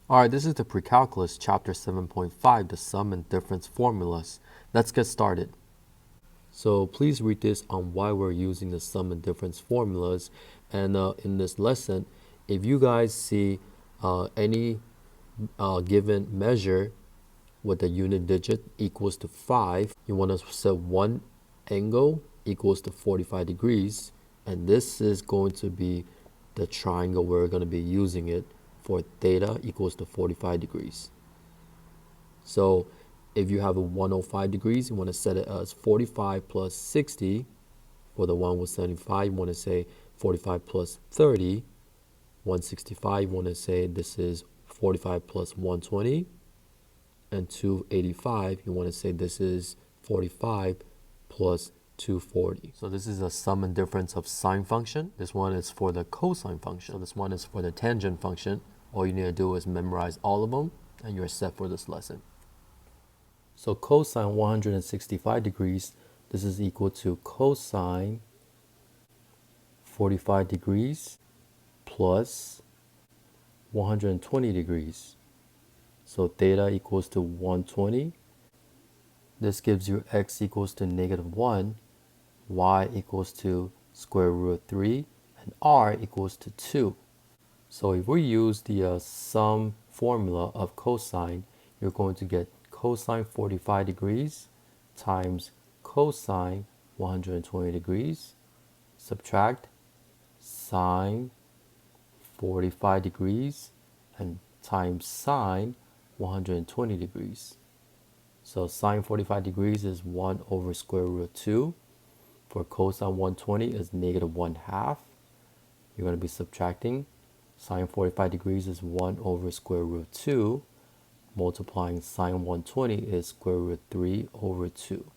Alright, this is the Precalculus, Chapter 7.5, the sum and difference formulas. Let's get started. So please read this on why we're using the sum and difference formulas. And in this lesson, if you guys see any given measure with a unit digit equals to 5, you want to set one angle equals to 45 degrees. And this is going to be the triangle we're going to be using it for theta equals to 45 degrees. So if you have a 105 degrees, you want to set it as 45 plus 60. For the one with 75, you want to say 45 plus 30. 165, you want to say this is 45 plus 120. And 285, you want to say this is 45 plus 240. So this is a sum and difference of sine function. This one is for the cosine function. So this one is for the tangent function. All you need to do is memorize all of them, and you're set for this lesson. So cosine 165 degrees, this is equal to cosine 45 degrees plus 120 degrees. So theta equals to 120. This gives you x equals to -1, y equals to square root of 3, and r equals to 2. So if we use the sum formula of cosine, you're going to get cosine 45 degrees times cosine 120 degrees, subtract sine 45 degrees, and times sine 120 degrees. So sine 45 degrees is 1 over square root of 2. For cosine 120 is -1/2. You're going to be subtracting. Sine 45 degrees is 1 over square root of 2. Multiplying sine 120 is square root of 3 over 2.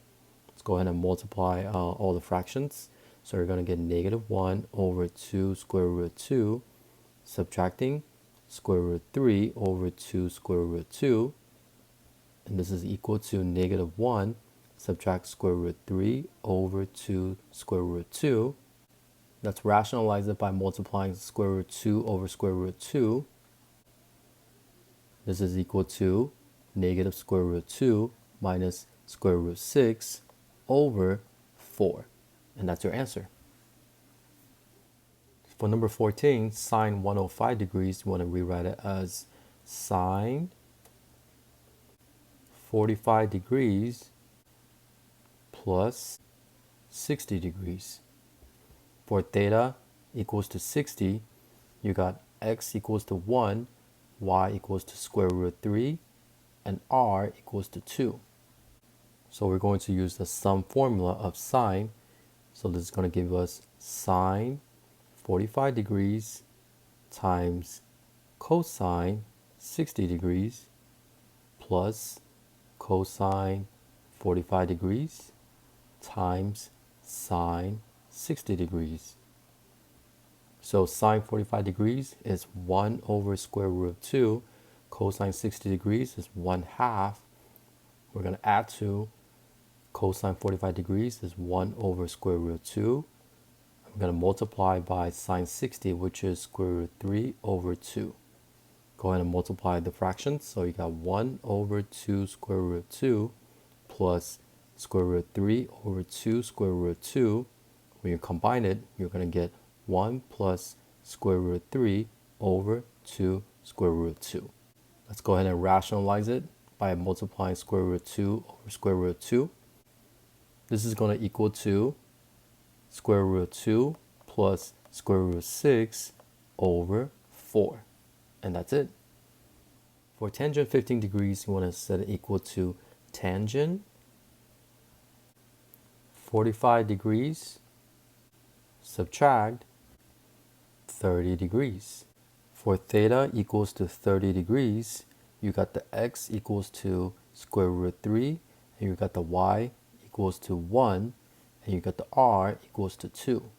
Let's go ahead and multiply all the fractions. So you're going to get -1 over 2 square root of 2. Subtracting square root of 3 over 2 square root of 2. And this is equal to -1. Subtract square root of 3 over 2 square root of 2. Let's rationalize it by multiplying square root of 2 over square root of 2. This is equal to negative square root of 2 minus square root of 6 over 4. And that's your answer. For number 14, sine 105 degrees, you want to rewrite it as sine 45 degrees plus 60 degrees. For theta equals to 60, you got x equals to 1, y equals to square root of 3, and r equals to 2. So we're going to use the sum formula of sine. So this is going to give us sine 45 degrees times cosine 60 degrees plus cosine 45 degrees times sine 60 degrees. So sine 45 degrees is 1 over square root of 2. Cosine 60 degrees is 1/2. We're going to add 2. Cosine 45 degrees is 1 over square root of 2. I'm going to multiply by sine 60, which is square root of 3 over 2. Go ahead and multiply the fractions. So you got 1 over 2 square root of 2 plus square root of 3 over 2 square root of 2. When you combine it, you're going to get 1 plus square root of 3 over 2 square root of 2. Let's go ahead and rationalize it by multiplying square root of 2 over square root of 2. This is going to equal to square root of 2 plus square root of 6 over 4. And that's it. For tangent 15 degrees, you want to set it equal to tangent 45 degrees subtract 30 degrees. For theta equals to 30 degrees, you got the x equals to square root of 3, and you got the y equals to 1, and you got the r equals to 2.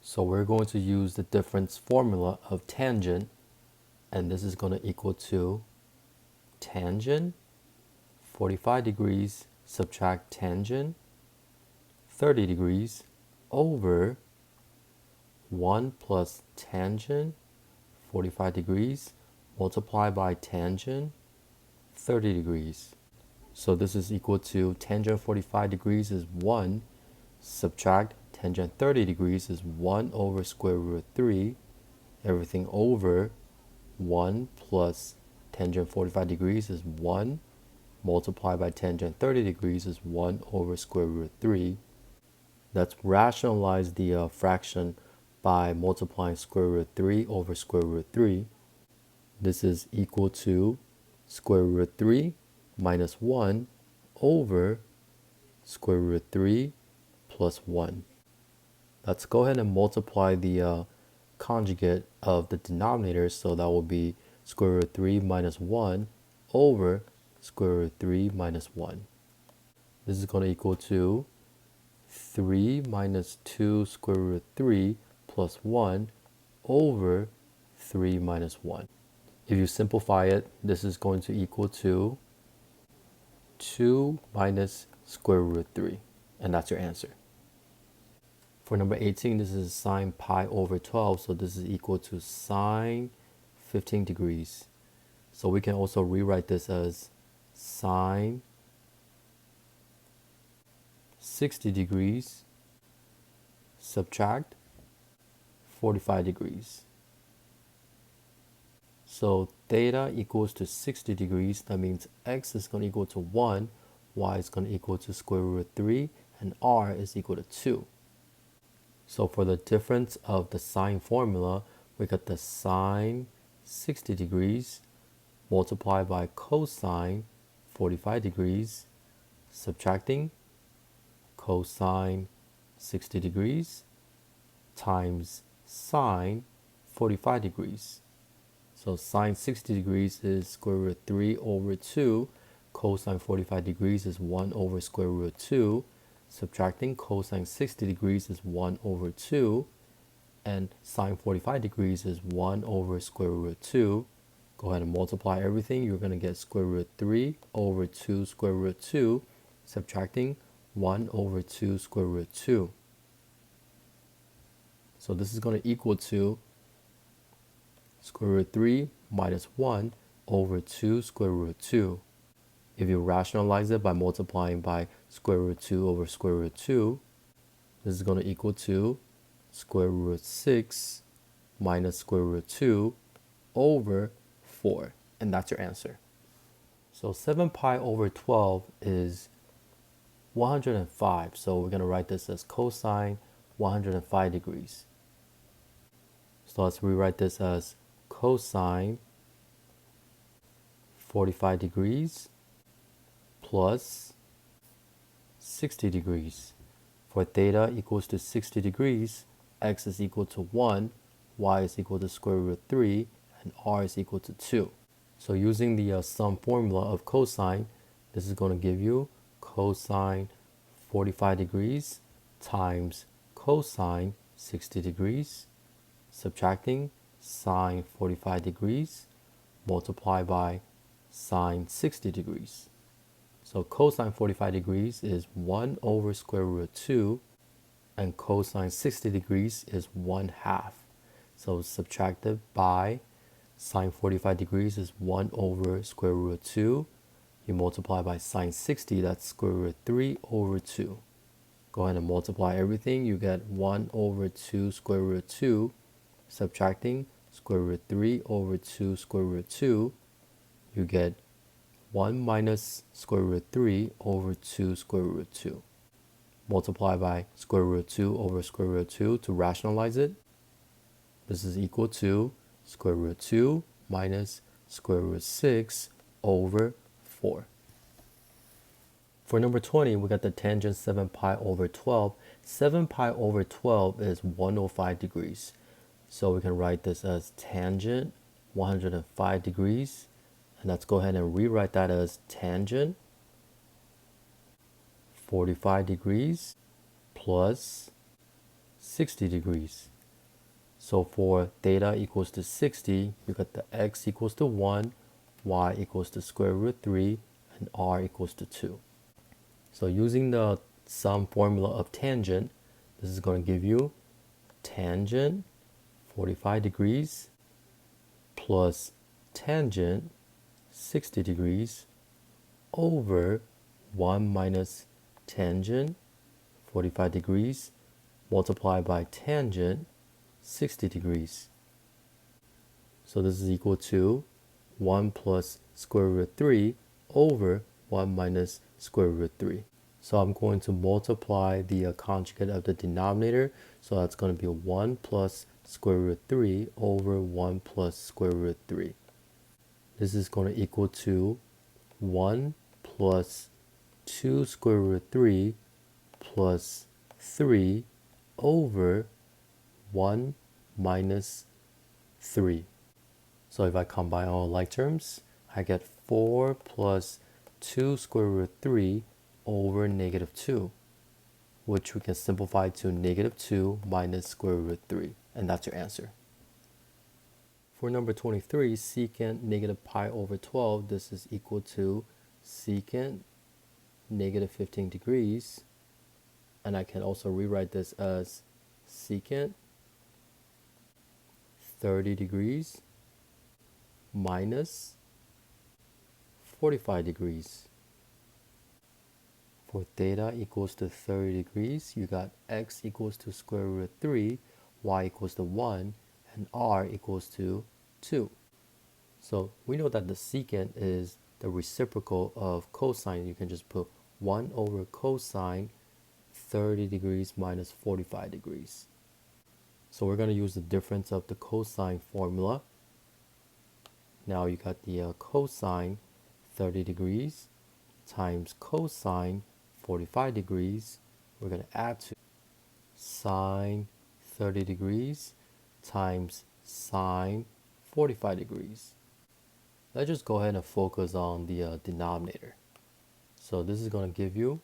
So we're going to use the difference formula of tangent, and this is going to equal to tangent 45 degrees subtract tangent 30 degrees over 1 plus tangent 45 degrees multiply by tangent 30 degrees. So this is equal to tangent 45 degrees is 1, subtract tangent 30 degrees is 1 over square root of 3, everything over 1 plus tangent 45 degrees is 1, multiply by tangent 30 degrees is 1 over square root of 3. Let's rationalize the fraction by multiplying square root of 3 over square root of 3. This is equal to square root of 3 minus 1 over square root of 3 plus 1. Let's go ahead and multiply the conjugate of the denominator, so that will be square root of 3 minus 1 over square root of 3 minus 1. This is going to equal to 3 minus 2 square root of 3 plus 1 over 3 minus 1. If you simplify it, this is going to equal to 2 minus square root of 3, and that's your answer. For number 18, this is sine pi over 12, so this is equal to sine 15 degrees. So we can also rewrite this as sine 60 degrees subtract 45 degrees. So theta equals to 60 degrees. That means x is going to equal to 1, y is going to equal to square root of 3, and r is equal to 2. So for the difference of the sine formula, we got the sine 60 degrees multiplied by cosine 45 degrees, subtracting cosine 60 degrees times sine 45 degrees. So sine 60 degrees is square root of 3 over 2. Cosine 45 degrees is 1 over square root of 2. Subtracting cosine 60 degrees is 1 over 2. And sine 45 degrees is 1 over square root of 2. Go ahead and multiply everything. You're going to get square root of 3 over 2 square root of 2. Subtracting 1 over 2 square root of 2. So this is going to equal to square root of 3 minus 1 over 2 square root of 2. If you rationalize it by multiplying by square root of 2 over square root of 2, this is going to equal to square root of 6 minus square root of 2 over 4. And that's your answer. So 7 pi over 12 is 105. So we're going to write this as cosine 105 degrees. So let's rewrite this as cosine 45 degrees plus 60 degrees. For theta equals to 60 degrees, x is equal to 1, y is equal to square root of 3, and r is equal to 2. So using the sum formula of cosine, this is going to give you cosine 45 degrees times cosine 60 degrees, subtracting sine 45 degrees multiplied by sine 60 degrees. So cosine 45 degrees is 1 over square root of 2, and cosine 60 degrees is 1/2. So subtracted by sine 45 degrees is 1 over square root of 2. You multiply by sine 60, that's square root of 3 over 2. Go ahead and multiply everything. You get 1 over 2 square root of 2, subtracting square root of 3 over 2 square root of 2. You get 1 minus square root of 3 over 2 square root of 2. Multiply by square root of 2 over square root of 2 to rationalize it. This is equal to square root of 2 minus square root of 6 over 4. For number 20, we got the tangent 7 pi over 12. 7 pi over 12 is 105 degrees. So we can write this as tangent 105 degrees. And let's go ahead and rewrite that as tangent 45 degrees plus 60 degrees. So for theta equals to 60, you got the x equals to 1, y equals to square root of 3, and r equals to 2. So using the sum formula of tangent, this is going to give you tangent 45 degrees plus tangent 60 degrees over 1 minus tangent 45 degrees multiplied by tangent 60 degrees. So this is equal to 1 plus square root of 3 over 1 minus square root of 3. So I'm going to multiply the conjugate of the denominator. So that's going to be 1 plus square root of 3 over 1 plus square root of 3. This is going to equal to 1 plus 2 square root of 3 plus 3 over 1 minus 3. So if I combine all like terms, I get 4 plus 2 square root of 3 over negative 2, which we can simplify to negative 2 minus square root of 3, and that's your answer. For number 23, secant negative pi over 12, this is equal to secant negative 15 degrees, and I can also rewrite this as secant 30 degrees minus 45 degrees. For theta equals to 30 degrees, you got x equals to square root of 3, y equals to 1, and r equals to 2. So we know that the secant is the reciprocal of cosine. You can just put 1 over cosine 30 degrees minus 45 degrees. So we're going to use the difference of the cosine formula. Now you got the cosine 30 degrees times cosine 45 degrees. We're going to add to sine 30 degrees times sine 45 degrees. Let's just go ahead and focus on the denominator. So this is going to give you,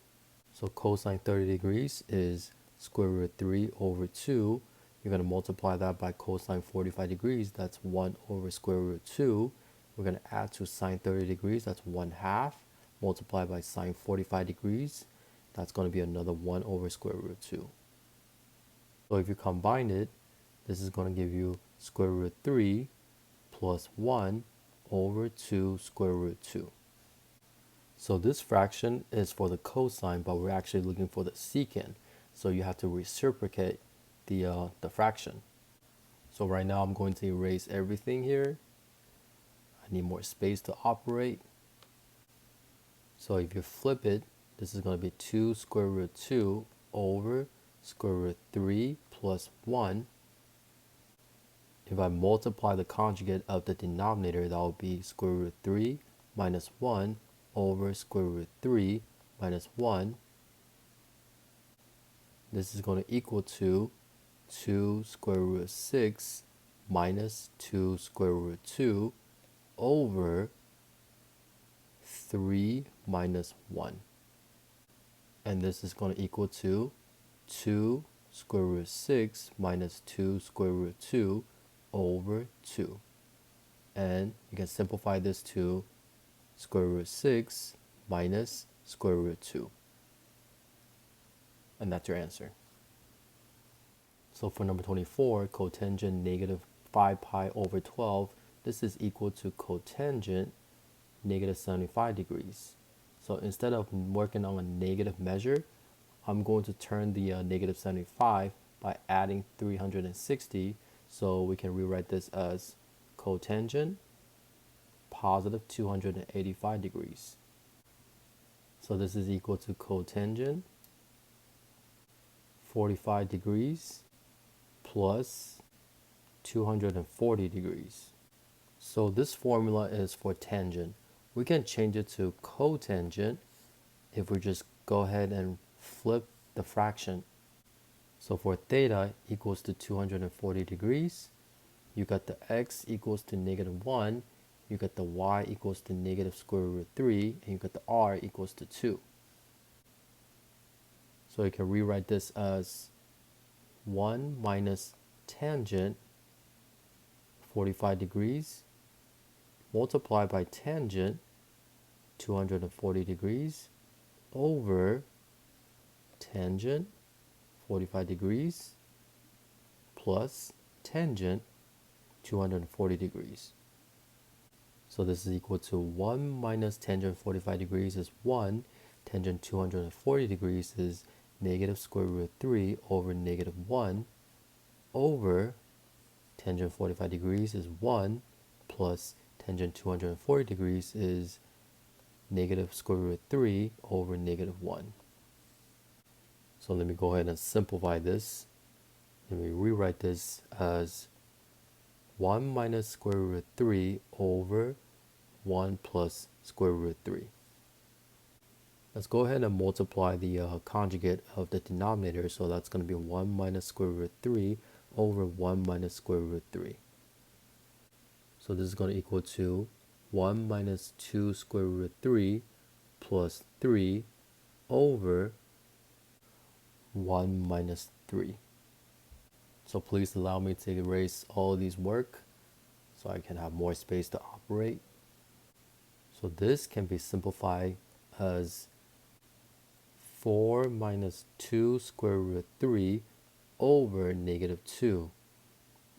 so cosine 30 degrees is square root of 3 over 2. You're going to multiply that by cosine 45 degrees. That's 1 over square root of 2. We're going to add to sine 30 degrees. That's 1/2. Multiplied by sine 45 degrees. That's going to be another 1 over square root of 2. So if you combine it, this is going to give you square root of 3 plus 1 over 2 square root of 2. So this fraction is for the cosine, but we're actually looking for the secant. So you have to reciprocate the fraction. So right now I'm going to erase everything here. I need more space to operate. So if you flip it, this is going to be 2 square root of 2 over square root of 3 plus 1. If I multiply the conjugate of the denominator, that will be square root of 3 minus 1 over square root of 3 minus 1. This is going to equal to 2 square root of 6 minus 2 square root of 2 over 3 minus 1. And this is going to equal to 2 square root of 6 minus 2 square root of 2 over 2. And you can simplify this to square root of 6 minus square root of 2. And that's your answer. So for number 24, cotangent negative 5 pi over 12, this is equal to cotangent negative 75 degrees. So instead of working on a negative measure, I'm going to turn the negative 75 by adding 360. So we can rewrite this as cotangent positive 285 degrees. So this is equal to cotangent 45 degrees plus 240 degrees. So this formula is for tangent. We can change it to cotangent if we just go ahead and flip the fraction. So for theta equals to 240 degrees, you got the x equals to negative 1, you got the y equals to negative square root of 3, and you got the r equals to 2. So you can rewrite this as 1 minus tangent 45 degrees multiplied by tangent 240 degrees over tangent 45 degrees plus tangent 240 degrees. So this is equal to 1 minus tangent 45 degrees is 1. Tangent 240 degrees is negative square root 3 over negative 1 over tangent 45 degrees is 1 plus tangent 240 degrees is negative square root 3 over negative 1. So let me go ahead and simplify this. Let me rewrite this as 1 minus square root 3 over 1 plus square root 3. Let's go ahead and multiply the conjugate of the denominator. So that's going to be 1 minus square root 3 over 1 minus square root 3. So this is going to equal to 1 minus 2 square root 3 plus 3 over 1 minus 3. So please allow me to erase all of these work so I can have more space to operate. So this can be simplified as 4 minus 2 square root 3 over negative 2.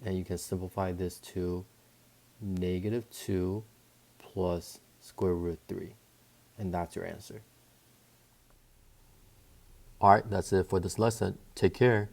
And you can simplify this to negative 2 plus square root 3. And that's your answer. Alright, that's it for this lesson. Take care.